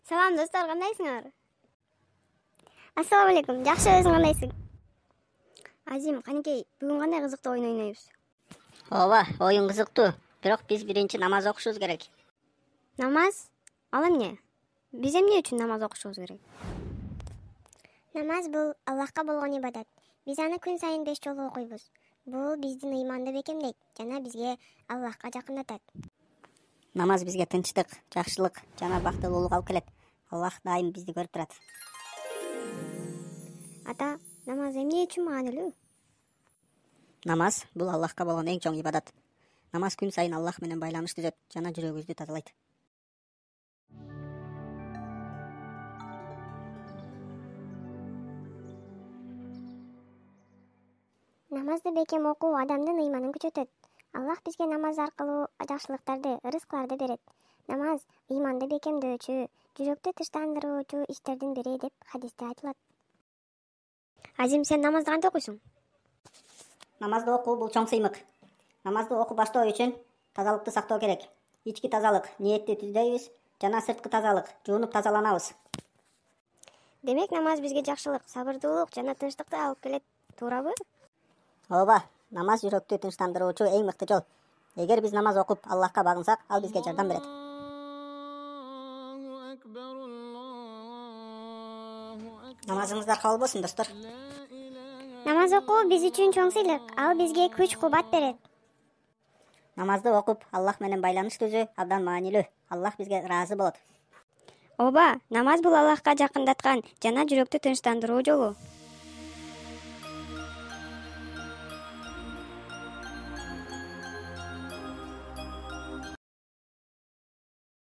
Салам достор, кандайсыңар? Ассаламу алейкум. Жакшы, өзүң кандайсың? Азим, канекей, бүгүн кандай кызыктуу оюн ойнойбуз? Ооба, оюн кызыктуу. Бирок биз биринчи намаз окушубуз керек. Намаз? Ал эмне? Биз эмне үчүн намаз окушубуз керек? Намаз бул Аллахка болгон ибадат. Биз аны күн сайын 5 жолу окуйбуз. Бул биздин ыйманды бекемдейт жана бизге Аллахка жакындатат. Намаз бизге тынчтык, жакшылык жана бактылуулук алып келет. Аллах дайым бизди көрүп турат. Ата, намаз эмне үчүн маанилүү? Намаз бул Аллахка болгон эң чоң ибадат. Намаз күн сайын Аллах менен байланыш түзөт жана жүрөгүбүздү тазалайт. Намазды бекем окуу адамдын ыйманын күчөтөт. Аллах бизге намаз аркылуу жакшылыктарды, ырыскыларды берет. Намаз ыйманды бекемдөөчү, жүрөктү тынчтандыруучу иштердин бири деп хадисте айтылат. Азим, сен намазды кантип окуйсуң? Намазды окуу бул чоң сыймык. Намазды окуп баштоо үчүн тазалыкты сактоо керек. Ички тазалык, ниетти түздөйбүз жана сырткы тазалык, жуунуп тазаланабыз. Демек, намаз бизге жакшылык, сабырдуулук жана тынчтыкты алып келет, туурабы? Ооба, намаз жүрөктү тынчтандыруучу эң мыкты жол. Эгер биз намаз окуп Аллахка багынсак, ал бизге жардам берет. Намазыңыздар кабыл болсун, достор. Намаз окуу биз үчүн чоң сыйлык. Ал бизге күч-кубат берет. Намазды окуп Аллах менен байланыш түзүү абдан маанилүү. Аллах бизге ыраазы болот. Ооба, намаз бул Аллахка жакындаткан жана жүрөктү тынчтандыруу жолу.